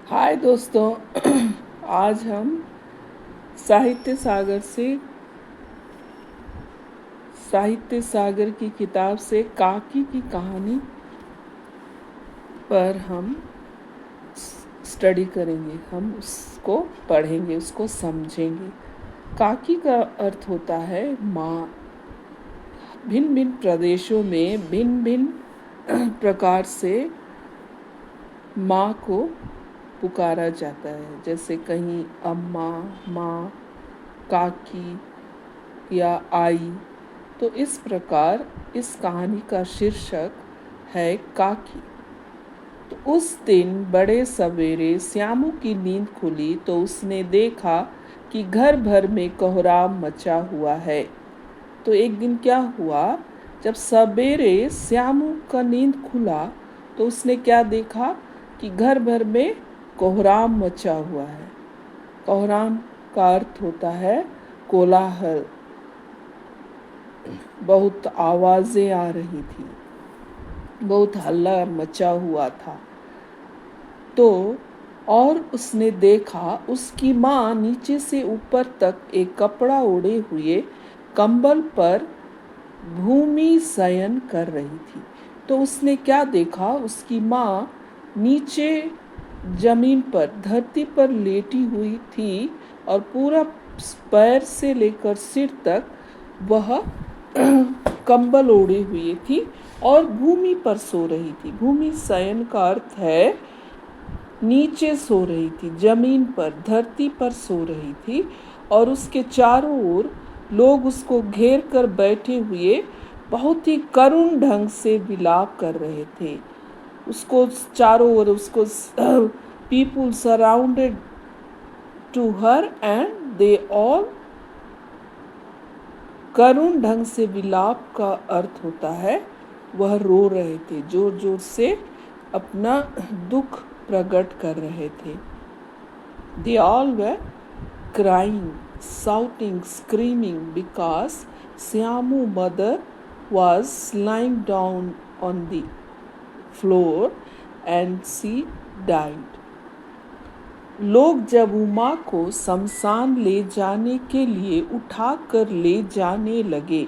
हाय दोस्तों। आज हम साहित्य सागर से साहित्य सागर की किताब से काकी की कहानी पर हम स्टडी करेंगे। हम उसको पढ़ेंगे, उसको समझेंगे। काकी का अर्थ होता है माँ। भिन्न भिन्न प्रदेशों में भिन्न भिन्न प्रकार से माँ को पुकारा जाता है। जैसे कहीं अम्मा, माँ, काकी या आई। तो इस प्रकार इस कहानी का शीर्षक है काकी। तो उस दिन बड़े सवेरे श्यामू की नींद खुली तो उसने देखा कि घर भर में कोहराम मचा हुआ है। तो एक दिन क्या हुआ, जब सवेरे श्यामू का नींद खुला तो उसने क्या देखा कि घर भर में कोहराम मचा हुआ है। कोहराम का अर्थ होता है कोलाहल। बहुत आवाज़ें आ रही थी, बहुत हल्ला मचा हुआ था। तो और उसने देखा उसकी माँ नीचे से ऊपर तक एक कपड़ा ओढ़े हुए कंबल पर भूमि शयन कर रही थी। तो उसने क्या देखा, उसकी माँ नीचे जमीन पर, धरती पर लेटी हुई थी और पूरा पैर से लेकर सिर तक वह कंबल ओढ़े हुए थी और भूमि पर सो रही थी। भूमि शयन का अर्थ है नीचे सो रही थी, जमीन पर, धरती पर सो रही थी। और उसके चारों ओर लोग उसको घेर कर बैठे हुए बहुत ही करुण ढंग से विलाप कर रहे थे। उसको चारों ओर उसको people surrounded to her and they all. करुण ढंग से विलाप का अर्थ होता है वह रो रहे थे, जोर जोर से अपना दुख प्रकट कर रहे थे। They all were crying, shouting, screaming because Syamu mother was lying down on the floor and she died. लोग जब उमा को शमशान ले जाने के लिए उठा कर ले जाने लगे।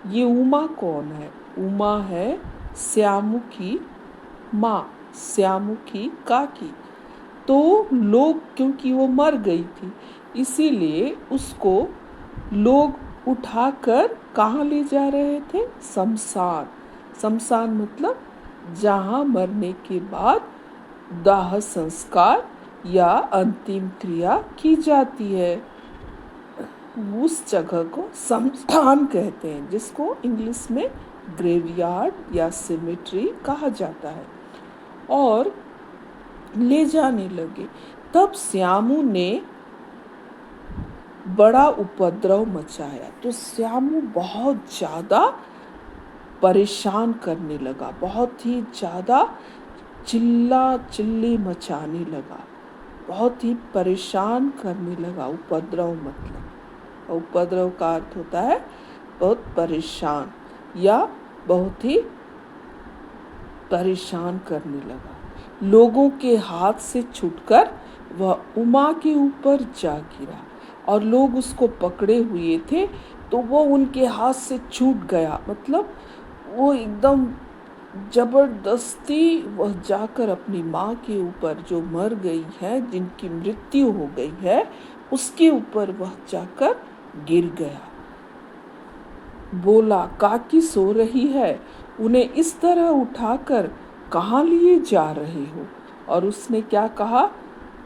ये उमा कौन है? उमा है श्यामू की माँ, श्यामू की काकी। तो लोग, क्योंकि वो मर गई थी, इसीलिए उसको लोग उठाकर कहाँ ले जा रहे थे? शमशान। शमशान मतलब जहाँ मरने के बाद दाह संस्कार या अंतिम क्रिया की जाती है, उस जगह को शमशान कहते हैं, जिसको इंग्लिश में ग्रेवयार्ड या सिमेट्री कहा जाता है। और ले जाने लगे। तब श्यामू ने बड़ा उपद्रव मचाया। तो श्यामू बहुत ज़्यादा परेशान करने लगा, बहुत ही ज़्यादा चिल्ला चिल्ली मचाने लगा, बहुत ही परेशान करने लगा। उपद्रव मतलब, उपद्रव का अर्थ होता है बहुत परेशान या बहुत ही परेशान करने लगा। लोगों के हाथ से छूटकर वह उमा के ऊपर जा गिरा और लोग उसको पकड़े हुए थे तो वो उनके हाथ से छूट गया। मतलब वो एकदम जबरदस्ती वह जाकर अपनी माँ के ऊपर, जो मर गई है, जिनकी मृत्यु हो गई है, उसके ऊपर वह जाकर गिर गया। बोला, काकी सो रही है, उन्हें इस तरह उठाकर कहाँ लिए जा रहे हो? और उसने क्या कहा?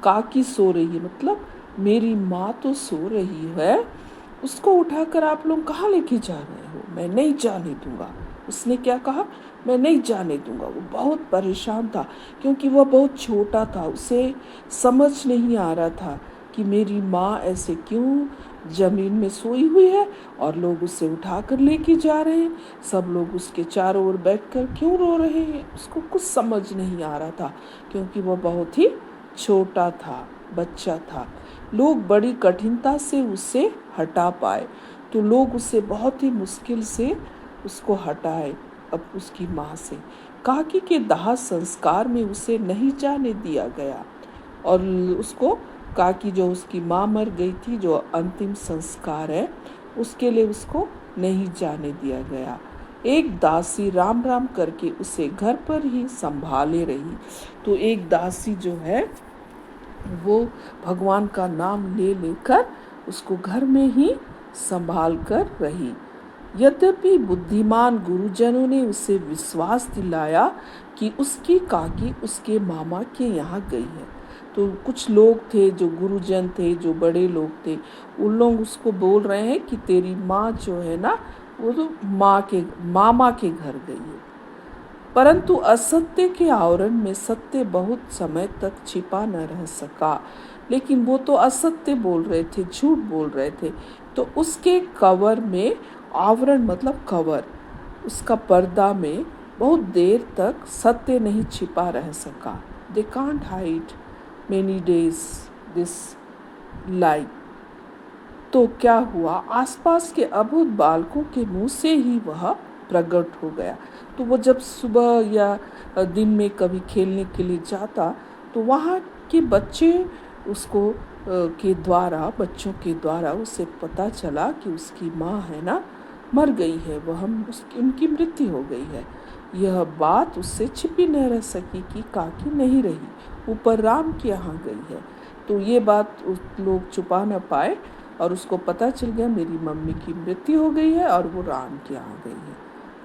काकी सो रही है मतलब मेरी माँ तो सो रही है, उसको उठाकर आप लोग कहाँ लेके जा रहे हो? मैं नहीं जाने दूंगा। उसने क्या कहा? मैं नहीं जाने दूंगा। वो बहुत परेशान था क्योंकि वह बहुत छोटा था, उसे समझ नहीं आ रहा था कि मेरी माँ ऐसे क्यों जमीन में सोई हुई है और लोग उसे उठाकर लेके जा रहे हैं। सब लोग उसके चारों ओर बैठकर क्यों रो रहे हैं? उसको कुछ समझ नहीं आ रहा था क्योंकि वह बहुत ही छोटा था, बच्चा था। लोग बड़ी कठिनता से उसे हटा पाए। तो लोग उसे बहुत ही मुश्किल से उसको हटाए अब उसकी माँ से। काकी के दाह संस्कार में उसे नहीं जाने दिया गया। और उसको कहा कि जो उसकी माँ मर गई थी, जो अंतिम संस्कार है उसके लिए उसको नहीं जाने दिया गया। एक दासी राम राम करके उसे घर पर ही संभाले रही। तो एक दासी जो है वो भगवान का नाम ले लेकर उसको घर में ही संभाल कर रही। यद्यपि बुद्धिमान गुरुजनों ने उसे विश्वास दिलाया कि उसकी काकी उसके मामा के यहाँ गई है। तो कुछ लोग थे जो गुरुजन थे, जो बड़े लोग थे, उन लोग उसको बोल रहे हैं कि तेरी माँ जो है ना वो तो मामा के घर गई है। परंतु असत्य के आवरण में सत्य बहुत समय तक छिपा न रह सका। लेकिन वो तो असत्य बोल रहे थे, झूठ बोल रहे थे, तो उसके कवर में, आवरण मतलब कवर, उसका पर्दा में बहुत देर तक सत्य नहीं छिपा रह सका। They can't hide many days this लाई। तो क्या हुआ, आसपास के अबुझ बालकों के मुंह से ही वह प्रकट हो गया। तो वो जब सुबह या दिन में कभी खेलने के लिए जाता तो वहाँ के बच्चे उसको बच्चों के द्वारा उसे पता चला कि उसकी माँ है ना मर गई है, उनकी मृत्यु हो गई है। यह बात उससे छिपी न रह सकी कि काकी नहीं रही, ऊपर राम के यहाँ गई है। तो ये बात उस लोग छुपा न पाए और उसको पता चल गया मेरी मम्मी की मृत्यु हो गई है और वो राम के यहाँ गई है,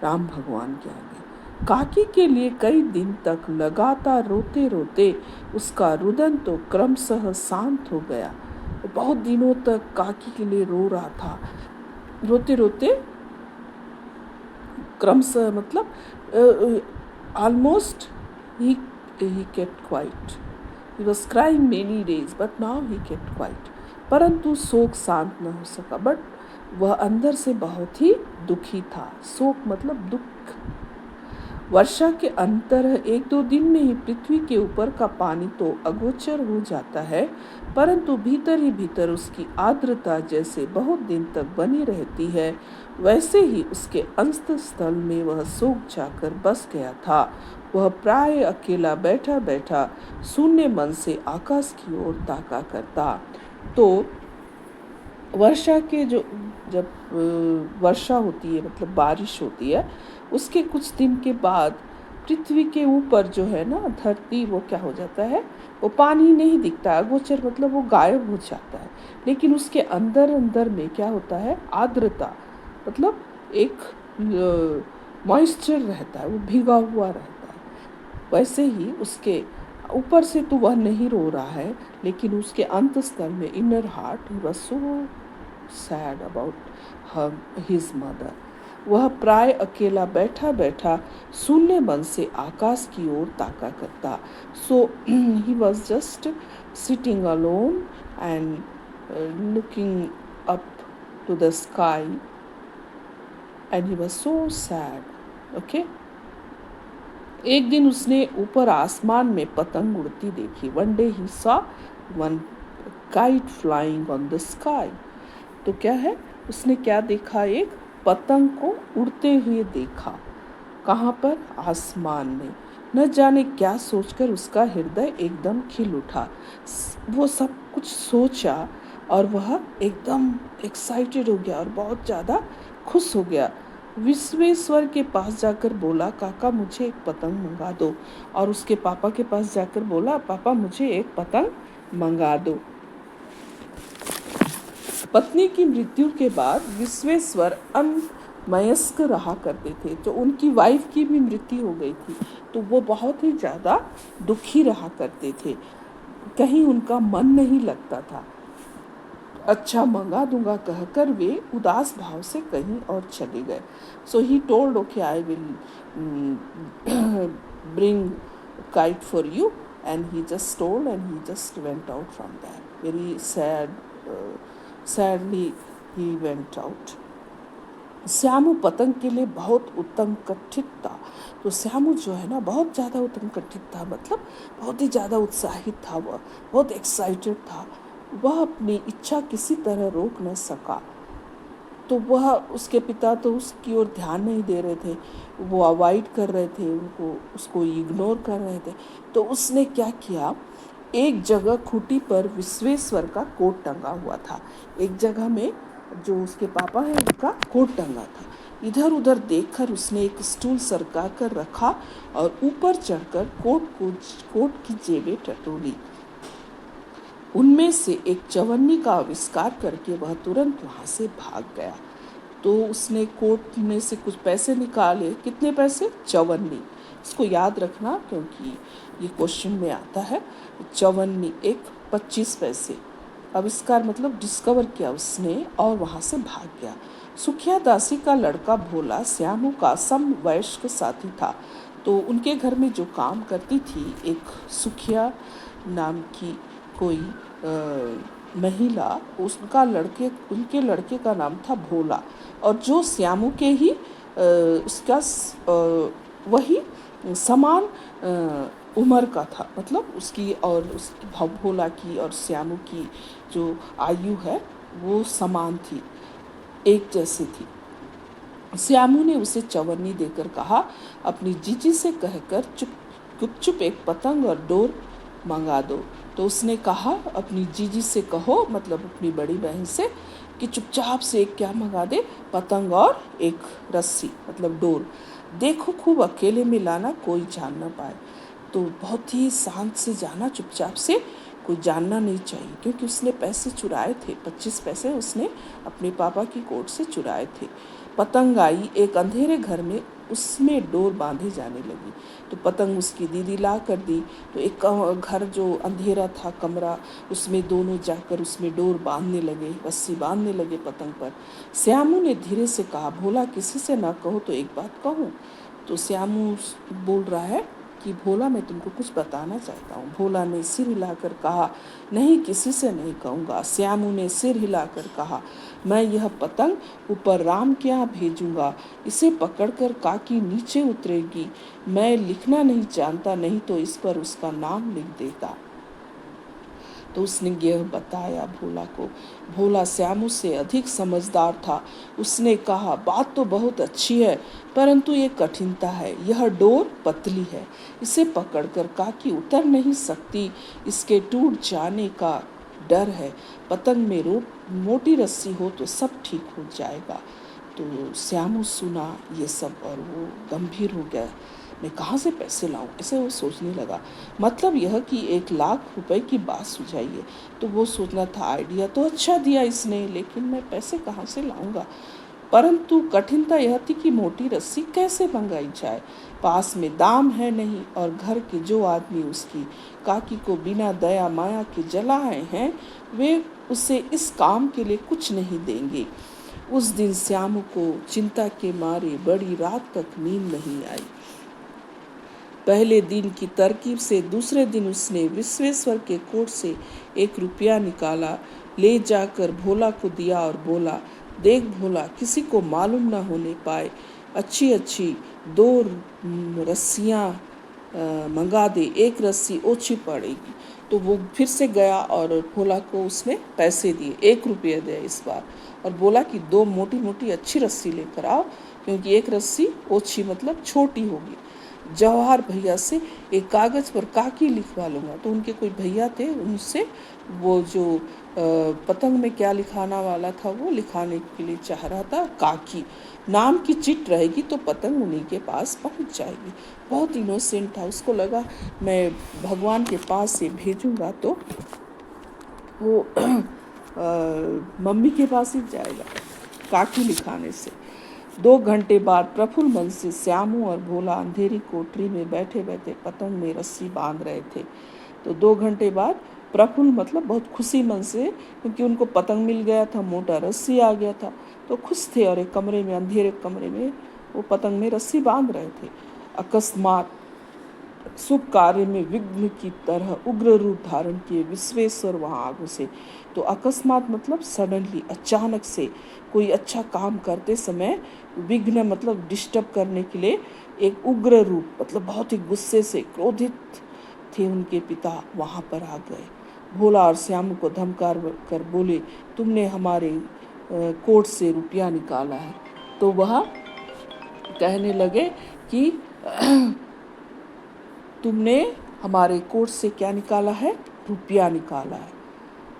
राम भगवान के यहाँ गई। काकी के लिए कई दिन तक लगातार रोते रोते उसका रुदन तो क्रमशः शांत हो गया। बहुत दिनों तक काकी के लिए रो रहा था, रोते रोते क्रमशः मतलब almost he kept quiet. He was crying many days, but now he kept quiet. परंतु शोक शांत न हो सका, बट वह अंदर से बहुत ही दुखी था। शोक मतलब दुख। वर्षा के अंतर 1-2 दिन में ही पृथ्वी के ऊपर का पानी तो अगोचर हो जाता है, परंतु भीतर ही भीतर उसकी आर्द्रता जैसे बहुत दिन तक बनी रहती है, वैसे ही उसके अंतःस्थल में वह सूख जाकर बस गया था। वह प्राय अकेला बैठा बैठा शून्य मन से आकाश की ओर ताका करता। तो वर्षा के जब वर्षा होती है मतलब बारिश होती है, उसके कुछ दिन के बाद पृथ्वी के ऊपर जो है ना धरती, वो क्या हो जाता है, वो पानी नहीं दिखता, अगोचर मतलब वो गायब हो जाता है। लेकिन उसके अंदर अंदर में क्या होता है, आर्द्रता मतलब एक मॉइस्चर रहता है, वो भीगा हुआ रहता है। वैसे ही उसके ऊपर से तो वह नहीं रो रहा है, लेकिन उसके अंतःस्थल में inner heart he was so sad about his mother. वह प्राय अकेला बैठा बैठा शून्य मन से आकाश की ओर ताका करता। So he was just sitting alone and looking up to the sky and he was so sad. Okay. एक दिन उसने ऊपर आसमान में पतंग उड़ती देखी। One day he saw one kite flying on the sky. तो क्या है, उसने क्या देखा, एक पतंग को उड़ते हुए देखा। कहाँ पर, आसमान में। न जाने क्या सोचकर उसका हृदय एकदम खिल उठा। वो सब कुछ सोचा और वह एकदम एक्साइटेड हो गया और बहुत ज़्यादा खुश हो गया। विश्वेश्वर के पास जाकर बोला, काका मुझे एक पतंग मंगा दो। और उसके पापा के पास जाकर बोला, पापा मुझे एक पतंग मंगा दो। पत्नी की मृत्यु के बाद विश्वेश्वर अनमयस्क रहा करते थे, तो उनकी वाइफ की भी मृत्यु हो गई थी, तो वो बहुत ही ज़्यादा दुखी रहा करते थे। कहीं उनका मन नहीं लगता था। अच्छा मंगा दूंगा कहकर वे उदास भाव से कहीं और चले गए। So he told, okay I will bring kite for you, and he just told and he just went out from there. Very sadly he went out. Shyamu पतंग के लिए बहुत उत्कंठित था। तो श्यामू जो है ना बहुत ज़्यादा उत्कंठित था, मतलब बहुत ही ज़्यादा उत्साहित था, वह बहुत एक्साइटेड था। वह अपनी इच्छा किसी तरह रोक न सका। तो वह, उसके पिता तो उसकी ओर ध्यान नहीं दे रहे थे, वो अवॉइड कर रहे थे, उसको इग्नोर कर रहे थे। तो उसने क्या किया, एक जगह खूंटी पर विश्वेश्वर का कोट टंगा हुआ था। एक जगह में जो उसके पापा है उनका कोट टंगा था। इधर उधर देखकर उसने एक स्टूल सरका कर रखा और ऊपर चढ़कर कोट की जेबें टटोली। उनमें से एक चवन्नी का आविष्कार करके वह तुरंत वहाँ से भाग गया। तो उसने कोट में से कुछ पैसे निकाले। कितने पैसे? 54। इसको याद रखना क्योंकि ये क्वेश्चन में आता है। 54 एक 25 पैसे। आविष्कार मतलब डिस्कवर किया उसने और वहाँ से भाग गया। सुखिया दासी का लड़का भोला श्यामू का समवयस्क साथी था। तो उनके घर में जो काम करती थी एक सुखिया नाम की कोई महिला, उनके लड़के का नाम था भोला और जो श्यामू के ही उसका वही समान उम्र का था। मतलब उसकी और उसकी भोला की और श्यामू की जो आयु है वो समान थी, एक जैसी थी। श्यामू ने उसे चवन्नी देकर कहा, अपनी जीजी से कहकर चुप एक पतंग और डोर मंगा दो। तो उसने कहा अपनी जीजी से कहो, मतलब अपनी बड़ी बहन से, कि चुपचाप से एक क्या मंगा दे, पतंग और एक रस्सी मतलब डोर। देखो खूब अकेले में लाना, कोई जान न पाए। तो बहुत ही शांत से जाना, चुपचाप से, कोई जानना नहीं चाहिए। क्योंकि उसने पैसे चुराए थे, 25 पैसे उसने अपने पापा की कोट से चुराए थे। पतंग आई एक अंधेरे घर में, उसमें डोर बांधे जाने लगी। तो पतंग उसकी दीदी ला कर दी। तो एक घर जो अंधेरा था कमरा, उसमें दोनों जाकर उसमें डोर बांधने लगे, रस्सी बांधने लगे पतंग पर। श्यामू ने धीरे से कहा, भोला किसी से ना कहो तो एक बात कहूँ। तो श्यामू बोल रहा है कि भोला मैं तुमको कुछ बताना चाहता हूँ। भोला ने सिर हिलाकर कहा, नहीं किसी से नहीं कहूँगा। श्यामू ने सिर हिलाकर कहा, मैं यह पतंग ऊपर राम के यहाँ भेजूँगा, इसे पकड़कर काकी नीचे उतरेगी। मैं लिखना नहीं जानता, नहीं तो इस पर उसका नाम लिख देता। तो उसने यह बताया भोला को। भोला श्यामू से अधिक समझदार था। उसने कहा, बात तो बहुत अच्छी है, परंतु ये कठिनता है। यह डोर पतली है, इसे पकड़कर काकी उतर नहीं सकती, इसके टूट जाने का डर है। पतंग में मोटी रस्सी हो तो सब ठीक हो जाएगा। तो श्यामू सुना ये सब और वो गंभीर हो गया। मैं कहाँ से पैसे लाऊं, ऐसे वो सोचने लगा। मतलब यह कि 1,00,000 रुपए की बात सुझाई है। तो वो सोचना था, आइडिया तो अच्छा दिया इसने, लेकिन मैं पैसे कहाँ से लाऊंगा। परंतु कठिनता यह थी कि मोटी रस्सी कैसे मंगाई जाए। पास में दाम है नहीं, और घर के जो आदमी उसकी काकी को बिना दया माया के जलाए हैं, वे उसे इस काम के लिए कुछ नहीं देंगे। उस दिन श्यामू को चिंता के मारे बड़ी रात तक नींद नहीं आई। पहले दिन की तरकीब से दूसरे दिन उसने विश्वेश्वर के कोट से 1 रुपया निकाला, ले जाकर भोला को दिया और बोला, देख भोला, किसी को मालूम न होने पाए, अच्छी अच्छी 2 रस्सियाँ मंगा दे, 1 रस्सी ओछी पड़ेगी। तो वो फिर से गया और भोला को उसने पैसे दिए, 1 रुपया दिया इस बार, और बोला कि 2 मोटी मोटी अच्छी रस्सी लेकर आओ, क्योंकि 1 रस्सी ओछी मतलब छोटी होगी। जवाहर भैया से एक कागज़ पर काकी लिखवा लूँगा। तो उनके कोई भैया थे, उनसे वो जो पतंग में क्या लिखाना वाला था वो लिखाने के लिए चाह रहा था। काकी नाम की चिट रहेगी तो पतंग उन्हीं के पास पहुंच जाएगी। बहुत इनोसेंट था, उसको लगा मैं भगवान के पास से भेजूँगा तो वो मम्मी के पास ही जाएगा काकी लिखाने से। 2 घंटे बाद प्रफुल्ल मन से श्यामू और भोला अंधेरी कोठरी में बैठे बैठे पतंग में रस्सी बांध रहे थे। तो 2 घंटे बाद प्रफुल्ल मतलब बहुत खुशी मन से, क्योंकि उनको पतंग मिल गया था, मोटा रस्सी आ गया था, तो खुश थे और एक कमरे में, अंधेरे कमरे में वो पतंग में रस्सी बांध रहे थे। अकस्मात शुभ कार्य में विघ्न की तरह उग्र रूप धारण किए विश्वेश्वर वहाँ आ घुसे। तो अकस्मात मतलब सडनली, अचानक से कोई अच्छा काम करते समय विघ्न मतलब डिस्टर्ब करने के लिए एक उग्र रूप मतलब बहुत ही गुस्से से क्रोधित थे उनके पिता वहाँ पर आ गए। भोला और श्यामू को धमकार कर बोले, तुमने हमारे कोट से रुपया निकाला है। तो वह कहने लगे कि तुमने हमारे कोट से क्या निकाला है? रुपया निकाला है।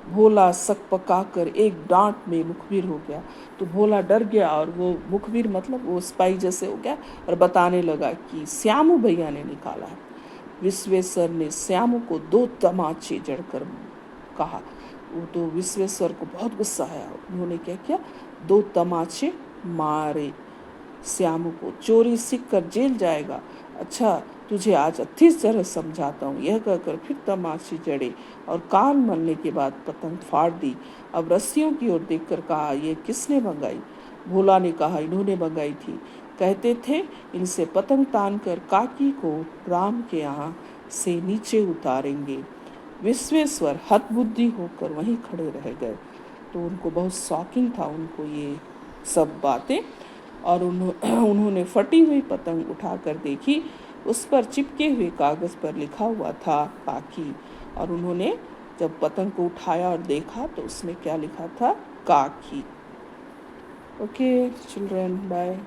भोला सक पका कर एक डांट में मुखबिर हो गया। तो भोला डर गया और वो मुखबिर मतलब वो स्पाई जैसे हो गया और बताने लगा कि श्यामू भैया ने निकाला है। विश्वेश्वर ने श्यामू को 2 तमाचे जड़कर कहा। वो तो विश्वेश्वर को बहुत गुस्सा आया। उन्होंने क्या किया? 2 तमाचे मारे श्यामू को। चोरी सीख कर जेल जाएगा। अच्छा, तुझे आज अच्छी तरह समझाता हूँ। यह कहकर फिर तमाचे जड़े और कान मलने के बाद पतंग फाड़ दी। अब रस्सियों की ओर देखकर कहा, ये किसने मंगाई? भोला ने कहा, इन्होंने मंगाई थी। कहते थे इनसे पतंग तान कर काकी को राम के यहाँ से नीचे उतारेंगे। विश्वेश्वर हतबुद्धि होकर वहीं खड़े रह गए। तो उनको बहुत शॉकिंग था उनको ये सब बातें। और उन्होंने फटी हुई पतंग उठाकर देखी। उस पर चिपके हुए कागज़ पर लिखा हुआ था काकी। और उन्होंने जब पतंग को उठाया और देखा तो उसमें क्या लिखा था? काकी। Okay children, bye.